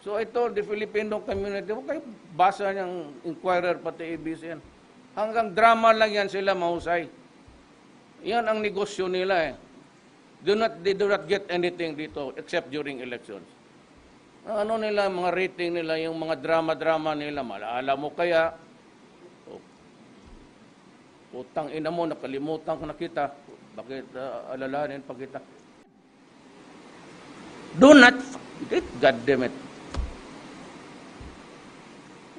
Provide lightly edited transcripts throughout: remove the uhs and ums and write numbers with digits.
So I told the Filipino community, huwag kayo basa ng Inquirer pati ABC yan. Hanggang drama lang yan sila mahusay. Yan ang negosyo nila eh. They do not get anything dito except during elections. Ano nila, mga rating nila, yung mga drama-drama nila, malaala mo kaya, utang ina mo, nakalimutan ko na kita, bakit alalahanin pa kita? Do not, God damn it.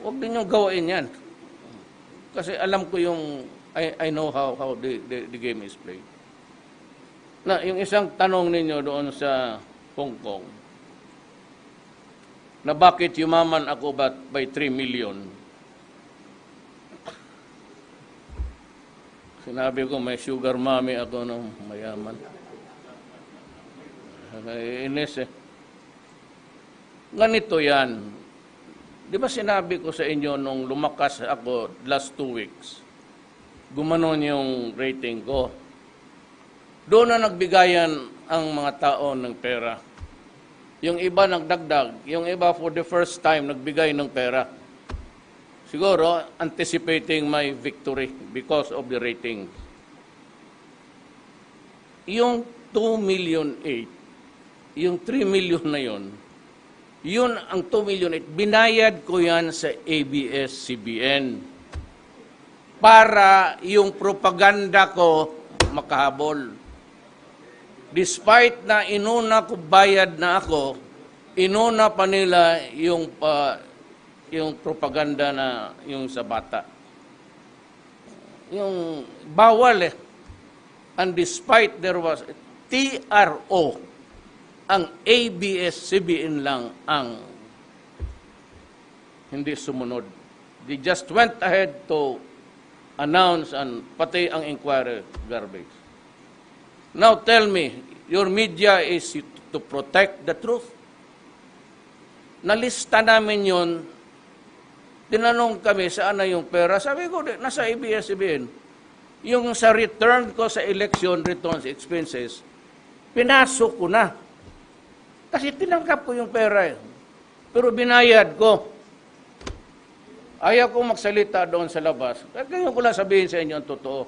Huwag din yung gawain yan. Kasi alam ko yung, I know how the game is played. Na, yung isang tanong ninyo doon sa Hong Kong, na bakit yumaman ako by 3 million? Sinabi ko, may sugar mommy ako nung mayaman. Inis eh. Ganito yan. Di ba sinabi ko sa inyo nung lumakas ako last 2 weeks, gumanon yung rating ko. Doon na nagbigayan ang mga tao ng pera. Yung iba nagdagdag, yung iba for the first time nagbigay ng pera. Siguro, anticipating my victory because of the rating. Yung 2 million 8, yung 3 million na yun ang 2 million 8, binayad ko yan sa ABS-CBN para yung propaganda ko makahabol. Despite na inuna ko bayad na ako, inuna pa nila yung propaganda na yung sa bata. Yung bawal eh. And despite there was TRO, ang ABS-CBN lang ang hindi sumunod. They just went ahead to announce and pati ang inquiry garbage. Now tell me, your media is to protect the truth? Nalista namin yun, tinanong kami saan na yung pera. Sabi ko, nasa ABS-CBN. Yung sa return ko sa election returns expenses, pinasok ko na. Kasi tinanggap ko yung pera eh. Pero binayad ko. Ayaw ko magsalita doon sa labas. Kaya ko lang sabihin sa inyo ang totoo.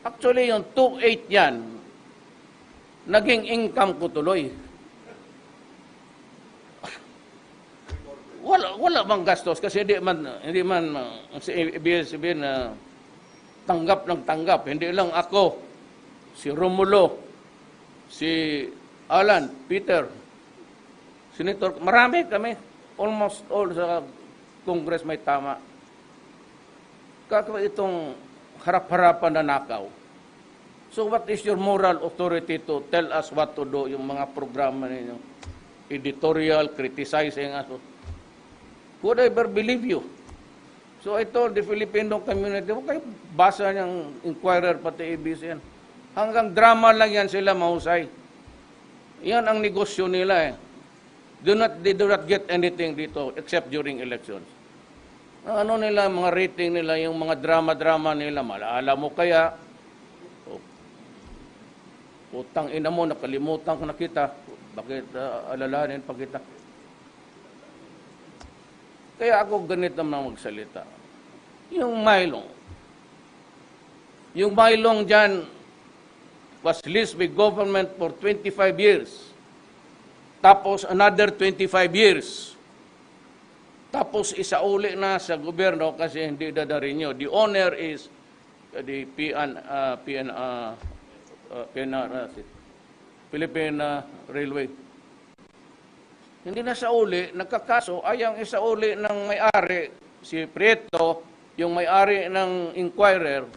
Actually, yung 2.8 yan, naging income ko tuloy. Wala bang gastos kasi hindi man si ABS-CBN na tanggap ng tanggap. Hindi lang ako, si Romulo, si Alan, Peter, Senator, marami kami. Almost all sa Congress may tama. Kaya itong harap-harapan na nakaw. So what is your moral authority to tell us what to do, yung mga programa ninyo? Editorial, criticizing us. Would I ever believe you? So I told the Filipino community, huwag kayo basa ng Inquirer pati ABC yan. Hanggang drama lang yan sila mahusay. Yan ang negosyo nila eh. They do not get anything dito except during elections. Ano nila, mga rating nila, yung mga drama-drama nila, malaala mo kaya, utang ina mo, nakalimutan ko na kita, bakit alalahanin pa kita? Kaya ako ganito naman magsalita. Yung Mylong dyan was leased by government for 25 years. Tapos another 25 years. Tapos isauli na sa gobyerno kasi hindi dadarin nyo. The owner is the Philippine Railway. Hindi na sauli, nagkakaso, ayang isauli ng may-ari, si Prieto, yung may-ari ng Inquirer.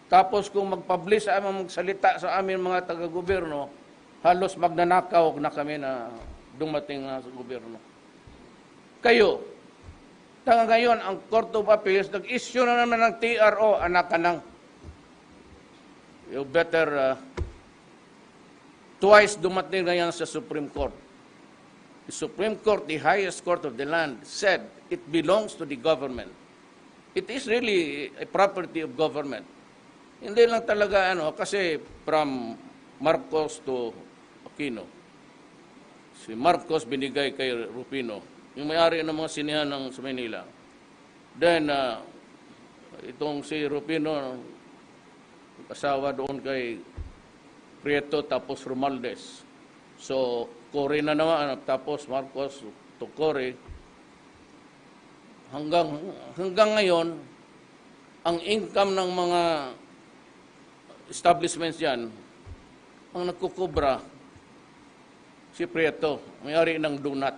Tapos kung magpublish sa amin, magsalita sa amin mga taga-gobyerno, halos magnanakaw na kami na dumating na sa gobyerno. Kayo, ngayon, ang Court of Appeals, nag-issue na naman ng TRO, anak ka nang. You better, twice dumating na yan sa Supreme Court. The Supreme Court, the highest court of the land, said it belongs to the government. It is really a property of government. Hindi lang talaga, kasi from Marcos to Aquino. Si Marcos binigay kay Rufino, yung may-ari ng mga sinihan sa Manila. Then, itong si Rufino, asawa doon kay Prieto, tapos Romualdez. So, Cory na naman, tapos Marcos to Cory. Hanggang ngayon, ang income ng mga establishments yan, ang nagkukubra, si Prieto, may-ari ng Donut.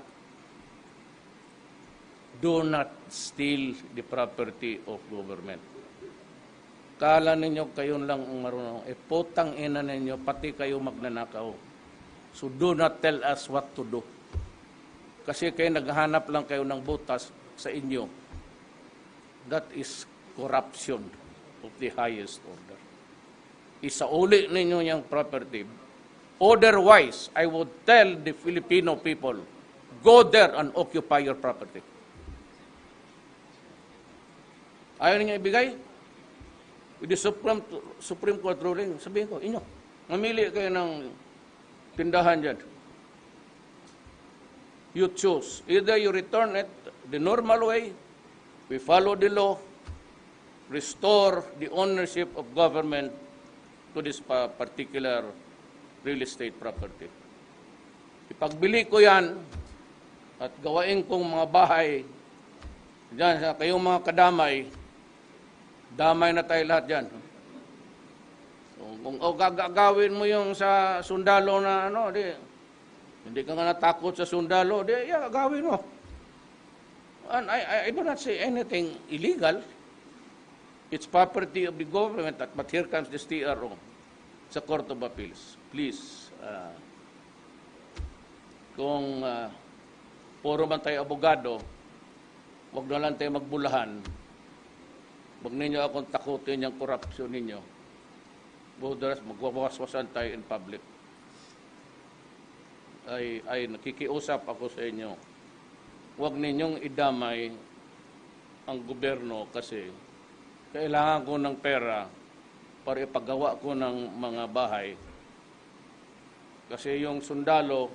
Do not steal the property of government. Kala ninyo kayo lang ang marunong. Putang ina ninyo, pati kayo magnanakaw. So do not tell us what to do. Kasi kayo naghahanap lang kayo ng butas sa inyo. That is corruption of the highest order. Isauli ninyo yung property. Otherwise, I would tell the Filipino people, go there and occupy your property. Ayaw ninyo ibigay? With the Supreme Court ruling, sabihin ko, inyo, mamili kayo ng tindahan dyan. You choose. Either you return it the normal way, we follow the law, restore the ownership of government to this particular real estate property. Ipagbili ko yan at gawain kong mga bahay dyan, kayong mga kadamay, damay na tayo lahat dyan. So, kung gagawin mo yung sa sundalo na hindi ka nga natakot sa sundalo, gagawin mo. And I do not say anything illegal. It's property of the government, but here comes this TRO sa Court of Appeals. Please, kung puro man tayo abogado, wag na lang tayo magbulahan. Huwag ninyo akong takutin yung korupsyon ninyo. Budas, magwawaswasan tayo in public. Ay nakikiusap ako sa inyo. Huwag ninyong idamay ang gobyerno kasi kailangan ko ng pera para ipagawa ko ng mga bahay. Kasi yung sundalo,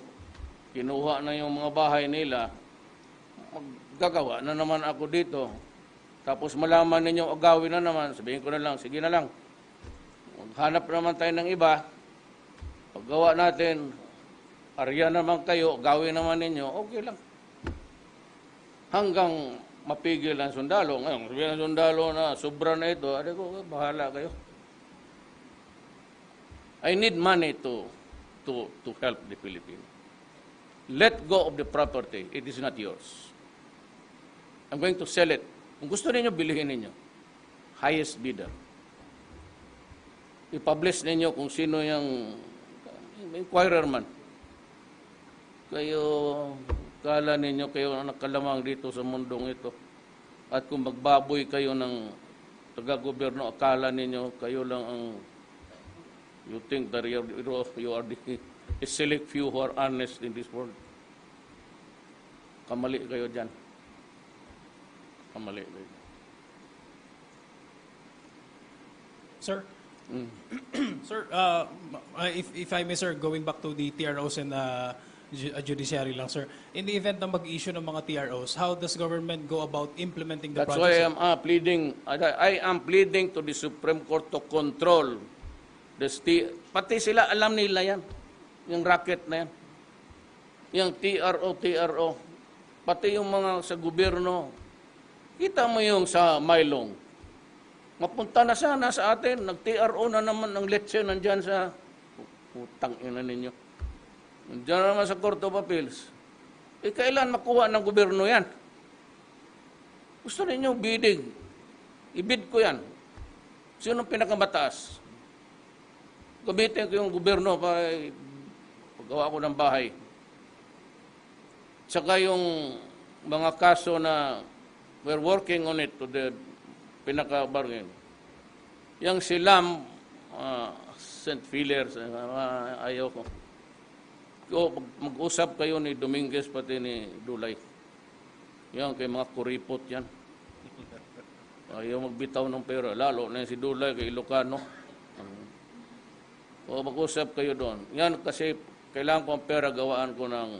kinuha na yung mga bahay nila, maggagawa na naman ako dito. Tapos malaman ninyo, agawin na naman, sabihin ko na lang, sige na lang. Maghanap naman tayo ng iba, paggawa natin, arya naman kayo, gawin naman ninyo, okay lang. Hanggang mapigil ang sundalo. Ngayon, sabihin ng sundalo na sobra na ito, ko, bahala kayo. I need money to help the Philippines. Let go of the property. It is not yours. I'm going to sell it. Kung gusto ninyo, bilihin ninyo. Highest bidder. I-publish ninyo kung sino yung inquirer man. Kayo, kala ninyo kayo ang nakalamang dito sa mundong ito. At kung magbaboy kayo ng taga-gobyerno, akala ninyo kayo lang ang you think that you are the select few who are honest in this world. Kamali kayo dyan. Kamali kayo. Sir? Sir, if I may, sir, going back to the TROs and judiciary lang, sir. In the event na mag-issue ng mga TROs, how does government go about implementing the That's project? why I am pleading to the Supreme Court to control the pati sila alam nila yan. Yung racket na yan. Yung TRO. Pati yung mga sa gobyerno. Kita mo yung sa Maylong. Mapunta na sana sa atin. Nag-TRO na naman ng letse nandyan sa putang ina ninyo. Nandyan naman sa Court of Appeals. Kailan makuha ng gobyerno yan? Gusto ninyo bidding. Ibid ko yan. Sino pinakamataas? Gamitin ko yung gobyerno para paggawa ko ng bahay. Tsaka yung mga kaso na we're working on it to the pinaka-bargain. Yung si Lam, St. Fillers, ayaw ko. Mag-usap kayo ni Dominguez pati ni Dulay. Yan, kay mga kuripot yan. Ayaw magbitaw ng pera. Lalo na si Dulay kay Ilocano. O mag-usap kayo doon. Yan kasi kailangan ko ang pera, gawaan ko ng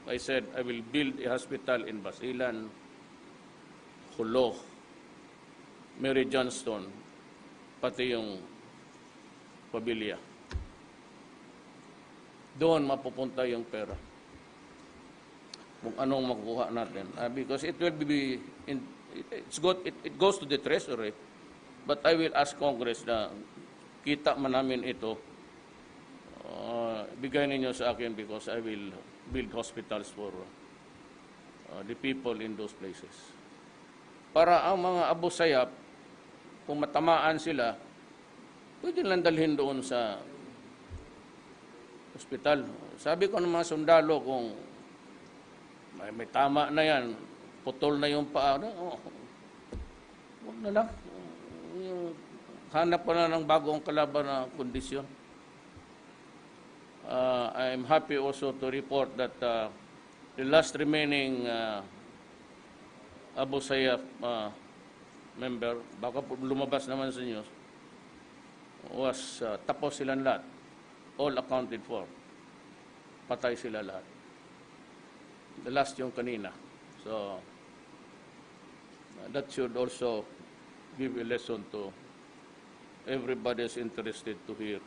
I said, I will build a hospital in Basilan, Hulo, Mary Johnston, pati yung Pabilia. Doon mapupunta yung pera. Kung anong makukuha natin. Because it will be, it goes to the treasury, but I will ask Congress na kita man namin ito, bigay ninyo sa akin because I will build hospitals for the people in those places. Para ang mga Abu Sayyaf, kung matamaan sila, pwede lang dalhin doon sa hospital. Sabi ko ng mga sundalo, kung may tama na yan, putol na yung paa, huwag na lang. Hanap pa na ng bagong kalaban na kondisyon. I'm happy also to report that the last remaining Abu Sayyaf member, baka lumabas naman sa news, was tapos silang lahat. All accounted for. Patay sila lahat. The last yung kanina. So, that should also give a lesson to everybody is interested to hear